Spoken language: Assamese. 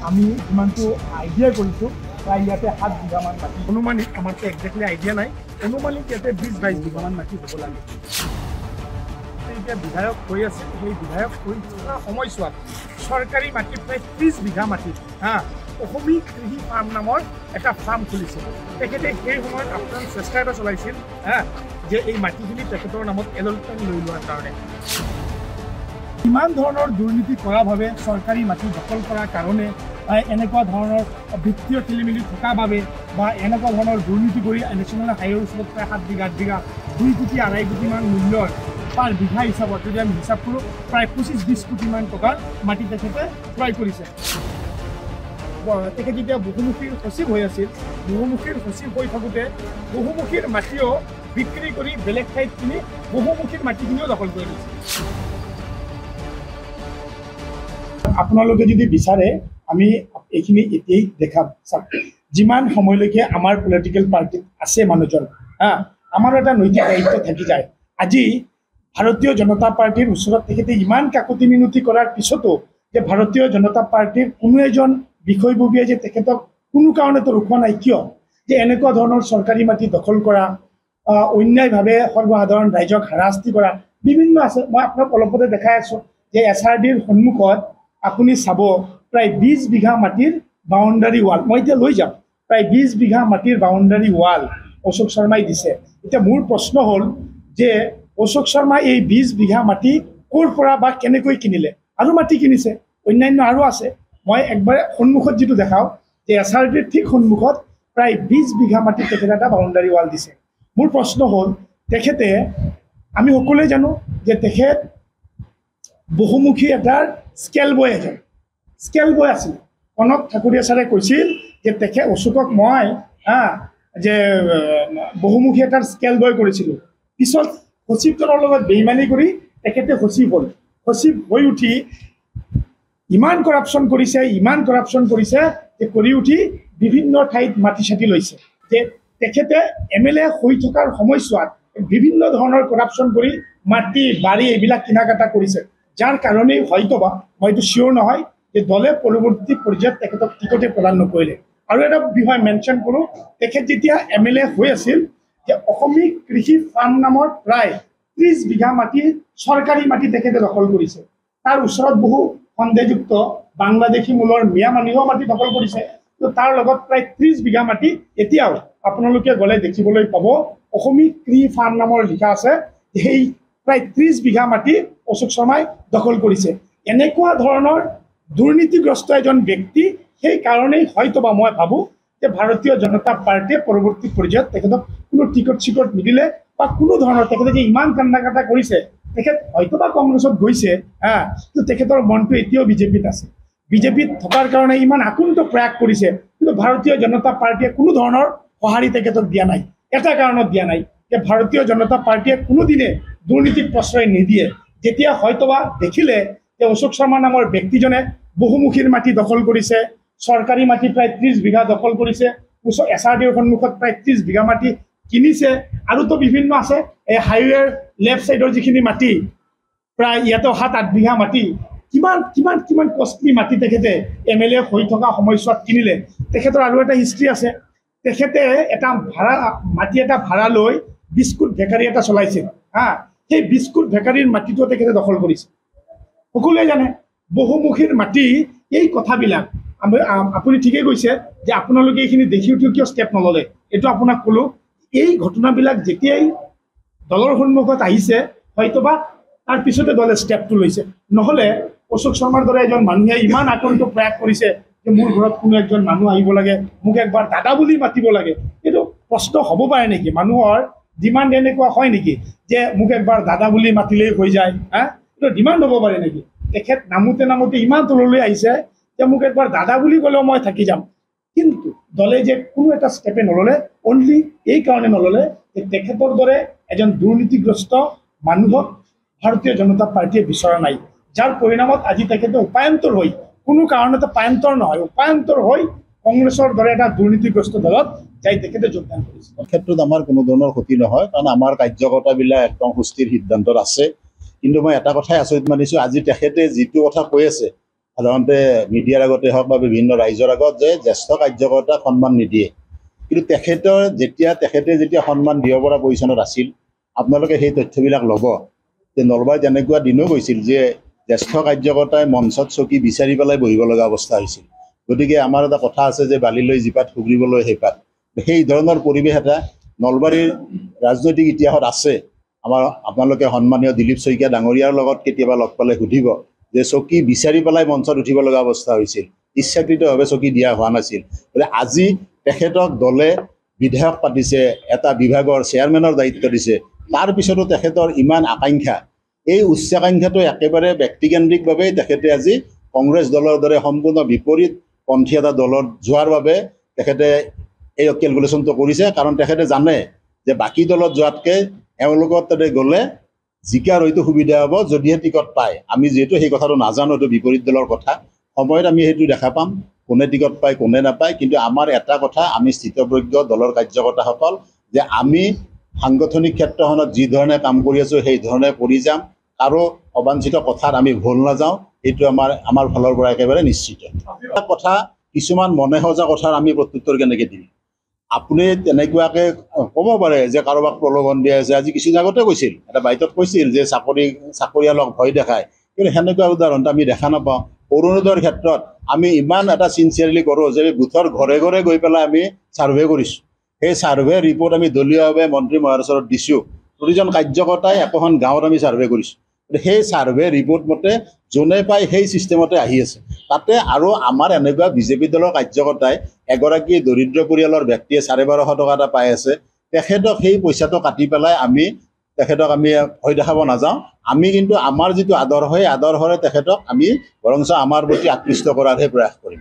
আমি যিমানটো আইডিয়া কৰিছোঁ প্ৰায় ইয়াতে 7 বিঘামান মাটি অনুমানিক আমাৰতো একজেক্টলি আইডিয়া নাই অনুমানিক ইয়াতে 20-22 বিঘামান মাটি হ'ব লাগে এতিয়া বিধায়ক হৈ আছে সেই বিধায়ক হৈ থকা সময়ছোৱাত চৰকাৰী মাটি প্ৰায় 30 বিঘা মাটি অসমীয়া কৃষি ফাৰ্ম নামৰ এটা ফাৰ্ম খুলিছে তেখেতে সেই সময়ত আপ্ৰাণ চেষ্টা এটা চলাইছিল যে এই মাটিখিনি তেখেতৰ নামত এলটন লৈ লোৱাৰ কাৰণে ইমান ধৰণৰ দুৰ্নীতি কৰাভাৱে চৰকাৰী মাটি দখল কৰাৰ কাৰণে এনেকুৱা ধৰণৰ বিত্তীয় খেলিমেলি থকাৰ বাবে বা এনেকুৱা ধৰণৰ দুৰ্নীতি কৰি নেশ্যনেল হাইৱেৰ ওচৰত প্ৰায় 7 বিঘা 8 বিঘা 2 কোটি 2.5 কোটিমান মূল্যৰ পাৰ বিঘা হিচাপত যদি আমি হিচাপ কৰোঁ প্ৰায় 25-20 কোটিমান টকাৰ মাটি তেখেতে ক্ৰয় কৰিছে তেখেত যেতিয়া বহুমুখীৰ সচিব হৈ আছিল বহুমুখীৰ সচিব হৈ থাকোঁতে বহুমুখীৰ মাটিও বিক্ৰী কৰি বেলেগ ঠাইত কিনি বহুমুখীৰ মাটিখিনিও দখল কৰি দিছে আপোনালোকে যদি বিচাৰে আমি এইখিনি এতিয়াই দেখাম যিমান সময়লৈকে আমাৰ পলিটিকেল পাৰ্টিত আছে মানুহজন আমাৰ এটা নৈতিক দায়িত্ব থাকি যায় আজি ভাৰতীয় জনতা পাৰ্টিৰ ওচৰত তেখেতে ইমান কাকতি মিনতি কৰাৰ পিছতো যে ভাৰতীয় জনতা পাৰ্টিৰ কোনো এজন বিষয়ববীয়ে যে তেখেতক কোনো কাৰণেতো ৰখোৱা নাই কিয় যে এনেকুৱা ধৰণৰ চৰকাৰী মাটি দখল কৰা অন্যায়ভাৱে সৰ্বসাধাৰণ ৰাইজক হাৰাশাস্তি কৰা বিভিন্ন আছে মই আপোনাক অলপতে দেখাই আছোঁ যে SRDৰ সন্মুখত আপুনি চাব প্ৰায় 20 বিঘা মাটিৰ বাউণ্ডাৰী ৱাল মই এতিয়া লৈ যাম প্ৰায় 20 বিঘা মাটিৰ বাউণ্ডাৰী ৱাল অশোক শৰ্মাই দিছে এতিয়া মোৰ প্ৰশ্ন হ'ল যে অশোক শৰ্মাই এই 20 বিঘা মাটি ক'ৰ পৰা বা কেনেকৈ কিনিলে আৰু মাটি কিনিছে অন্যান্য আৰু আছে মই একবাৰ সন্মুখত যিটো দেখাওঁ যে SRDৰ ঠিক সন্মুখত প্ৰায় 20 বিঘা মাটি তেখেতে এটা বাউণ্ডাৰী ৱাল দিছে মোৰ প্ৰশ্ন হ'ল তেখেতে আমি সকলোৱে জানো যে তেখেত বহুমুখী এটাৰ স্কেল বয় এজন স্কেল বয় আছিল কনক ঠাকুৰীয়া ছাৰে কৈছিল যে তেখেত অশোকক মই যে বহুমুখী এটাৰ স্কেল বয় কৰিছিলোঁ পিছত সচিবজনৰ লগত বেইমানি কৰি তেখেতে সচিব হ'ল সচিব হৈ উঠি ইমান কৰাপশ্যন কৰিছে যে কৰি উঠি বিভিন্ন ঠাইত মাটি চাটি লৈছে যে তেখেতে MLA হৈ থকাৰ সময়ছোৱাত বিভিন্ন ধৰণৰ কৰাপশ্যন কৰি মাটি বাৰী এইবিলাক কিনা কাটা কৰিছে যাৰ কাৰণে হয়তোবা মইতো চিয়ৰ নহয় যে দলে পৰৱৰ্তী পৰ্যায়ত তেখেতক টিকটে প্ৰদান নকৰিলে আৰু এটা বিষয় মেনশ্যন কৰোঁ তেখেত যেতিয়া MLA হৈ আছিল যে অসমীয়া কৃষি ফাৰ্ম নামৰ প্ৰায় 30 বিঘা মাটি চৰকাৰী মাটি তেখেতে দখল কৰিছে তাৰ ওচৰত বহু সন্দেহযুক্ত বাংলাদেশী মূলৰ মিয়া মানুহেও মাটি দখল কৰিছে তো তাৰ লগত প্ৰায় 30 বিঘা মাটি এতিয়াও আপোনালোকে গ'লে দেখিবলৈ পাব অসমীয়া কৃষি ফাৰ্ম নামৰ লিখা আছে সেই প্ৰায় 30 বিঘা মাটি অশোক শৰ্মাই দখল কৰিছে এনেকুৱা ধৰণৰ দুৰ্নীতিগ্ৰস্ত এজন ব্যক্তি সেই কাৰণেই হয়তোবা মই ভাবোঁ যে ভাৰতীয় জনতা পাৰ্টিয়ে পৰৱৰ্তী পৰ্যায়ত তেখেতক কোনো টিকট চিকট নিদিলে বা কোনো ধৰণৰ তেখেতে যে ইমান কান্দা কাটা কৰিছে তেখেত হয়তোবা কংগ্ৰেছত গৈছে কিন্তু তেখেতৰ মনটো এতিয়াও বিজেপিত আছে বিজেপিত থকাৰ কাৰণে ইমান আকুণ্ঠ প্ৰয়াস কৰিছে কিন্তু ভাৰতীয় জনতা পাৰ্টিয়ে কোনো ধৰণৰ সঁহাৰি তেখেতক দিয়া নাই এটা কাৰণত দিয়া নাই যে ভাৰতীয় জনতা পাৰ্টিয়ে কোনোদিনে দুৰ্নীতিক প্ৰশ্ৰয় নিদিয়ে যেতিয়া হয়তোবা দেখিলে যে অশোক শৰ্মা নামৰ ব্যক্তিজনে বহুমুখীৰ মাটি দখল কৰিছে চৰকাৰী মাটি প্ৰায় 30 বিঘা দখল কৰিছে SRDৰ সন্মুখত প্ৰায় 30 বিঘা মাটি কিনিছে আৰুতো বিভিন্ন আছে এই হাইৱেৰ লেফ্ট ছাইডৰ যিখিনি মাটি প্ৰায় ইয়াতো 7-8 বিঘা মাটি কিমান কষ্টলি মাটি তেখেতে MLA হৈ থকা সময়ছোৱাত কিনিলে তেখেতৰ আৰু এটা হিষ্ট্ৰী আছে তেখেতে এটা মাটি এটা ভাড়া লৈ বিস্কুট বেকাৰী এটা চলাইছিল সেই বিস্কুট বেকাৰীৰ মাটিটো তেখেতে দখল কৰিছে সকলোৱে জানে বহুমুখীৰ মাটি এই কথাবিলাক আপুনি ঠিকেই কৈছে যে আপোনালোকে এইখিনি দেখি উঠি কিয় ষ্টেপ নল'লে এইটো আপোনাক ক'লোঁ এই ঘটনাবিলাক যেতিয়াই দলৰ সন্মুখত আহিছে হয়তোবা তাৰ পিছতে দলে ষ্টেপটো লৈছে নহ'লে অশোক শৰ্মাৰ দৰে এজন মানুহে ইমান আকুণ্ঠ প্ৰয়াস কৰিছে যে মোৰ ঘৰত কোনো একজন মানুহ আহিব লাগে মোক একবাৰ দাদা বুলি মাতিব লাগে এইটো প্ৰশ্ন হ'ব পাৰে নেকি মানুহৰ ডিমাণ্ড এনেকুৱা হয় নেকি যে মোক একবাৰ দাদা বুলি মাতিলেই হৈ যায় এইটো ডিমাণ্ড হ'ব পাৰে নেকি তেখেত নামোতে ইমান তললৈ আহিছে যে মোক একবাৰ দাদা বুলি ক'লেও মই থাকি যাম কিন্তু দলে যে কোনো এটা ষ্টেপে নল'লে অনলি এই কাৰণে নল'লে যে তেখেতৰ দৰে এজন দুৰ্নীতিগ্ৰস্ত মানুহক ভাৰতীয় জনতা পাৰ্টিয়ে বিচৰা নাই যাৰ পৰিণামত আজি তেখেতে উপায়ন্তৰ হৈ কোনো কাৰণতে পায়ন্তৰ নহয় উপায়ন্তৰ হৈ কংগ্ৰেছৰ দৰে এটা দুৰ্নীতিগ্ৰস্ত দলত যাই তেখেতে যোগদান কৰিছে ক্ষেত্ৰত আমাৰ কোনো ধৰণৰ ক্ষতি নহয় কাৰণ আমাৰ কাৰ্যকৰ্তাবিলাক একদম সুস্থিৰ সিদ্ধান্তত আছে কিন্তু মই এটা কথাই আচৰিত মানিছোঁ আজি তেখেতে যিটো কথা কৈ আছে সাধাৰণতে মিডিয়াৰ আগতে হওক বা বিভিন্ন ৰাইজৰ আগত যে জ্যেষ্ঠ কাৰ্যকৰ্তাক সন্মান নিদিয়ে, কিন্তু তেখেতে যেতিয়া সন্মান দিব পৰা পজিশ্যনত আছিল, আপোনালোকে সেই তথ্যবিলাক ল'ব যে নলবাৰীত এনেকুৱা দিনো গৈছিল যে জ্যেষ্ঠ কাৰ্যকৰ্তাই মঞ্চত চকী বিচাৰি পেলাই বহিব লগা অৱস্থা হৈছিল। গতিকে আমাৰ এটা কথা আছে যে বালিলৈ জিপাত সুগৰিবলৈ সেইপাত, সেই ধৰণৰ পৰিৱেশ এটা নলবাৰীৰ ৰাজনৈতিক ইতিহাসত আছে। আপোনালোকে সন্মানীয় দিলীপ শইকীয়া ডাঙৰীয়াৰ লগত কেতিয়াবা লগ পালে সুধিব যে চকী বিচাৰি পেলাই মঞ্চত উঠিব লগা অৱস্থা হৈছিল, ইচ্ছাকৃতভাৱে চকী দিয়া হোৱা নাছিল। গতিকে আজি তেখেতক দলে বিধায়ক পাতিছে, এটা বিভাগৰ চেয়াৰমেনৰ দায়িত্ব দিছে, তাৰ পিছতো তেখেতৰ ইমান আকাংক্ষা, এই উচ্চাকাংক্ষাটো একেবাৰে ব্যক্তিকেন্দ্ৰিকভাৱেই তেখেতে আজি কংগ্ৰেছ দলৰ দৰে সম্পূৰ্ণ বিপৰীতপন্থী এটা দলত যোৱাৰ বাবে তেখেতে এই কেলকুলেশ্যনটো কৰিছে। কাৰণ তেখেতে জানে যে বাকী দলত যোৱাতকৈ এওঁলোকৰ তাতে গ'লে জিকাৰ হয়তো সুবিধা হ'ব যদিহে টিকট পায়। আমি যিহেতু সেই কথাটো নাজানো, এইটো বিপৰীত দলৰ কথা, সময়ত আমি সেইটো দেখা পাম কোনে টিকট পায় কোনে নাপায়। কিন্তু আমাৰ এটা কথা, আমি স্থিতপ্ৰজ্ঞ দলৰ কাৰ্যকৰ্তাসকল যে আমি সাংগঠনিক ক্ষেত্ৰখনত যি ধৰণে কাম কৰি আছোঁ সেই ধৰণে কৰি যাম, কাৰো অবাঞ্ছিত কথাত আমি ভুল নাযাওঁ, এইটো আমাৰ ফালৰ পৰা একেবাৰে নিশ্চিত। এটা কথা, কিছুমান মনে সজা কথাৰ আমি প্ৰত্যুত্তৰ কেনেকৈ দিম? আপুনি তেনেকুৱাকৈ ক'ব পাৰে যে কাৰোবাক প্ৰলোভন দিয়া আছে। আজি কিছুদিন আগতে কৈছিল, এটা বাইটত কৈছিল যে চাকৰিয়ালক ভয় দেখায়, কিন্তু সেনেকুৱা উদাহৰণটো আমি দেখা নাপাওঁ। অৰুণোদয়ৰ ক্ষেত্ৰত আমি ইমান এটা চিনচিয়াৰলি কৰোঁ যে বুথৰ ঘৰে ঘৰে গৈ পেলাই আমি ছাৰ্ভে কৰিছোঁ। সেই ছাৰ্ভে ৰিপৰ্ট আমি দলীয়ভাৱে মন্ত্ৰী মহাৰাষ্ট্ৰত দিছোঁ। প্ৰতিজন কাৰ্যকৰ্তাই একোখন গাঁৱত আমি ছাৰ্ভে কৰিছোঁ। সেই ছাৰ্ভে ৰিপৰ্ট মতে যোনে পায় সেই ছিষ্টেমতে আহি আছে। তাতে আৰু আমাৰ এনেকুৱা বিজেপি দলৰ কাৰ্যকৰ্তাই এগৰাকী দৰিদ্ৰ পৰিয়ালৰ ব্যক্তিয়ে 1250 টকা এটা পাই আছে, তেখেতক সেই পইচাটো কাটি পেলাই তেখেতক আমি ভয় দেখাব নাযাওঁ। আমি কিন্তু আমাৰ যিটো আদৰ্শ, সেই আদৰ্শৰে তেখেতক আমি বৰঞ্চ আমাৰ প্ৰতি আকৃষ্ট কৰাৰহে প্ৰয়াস কৰিম।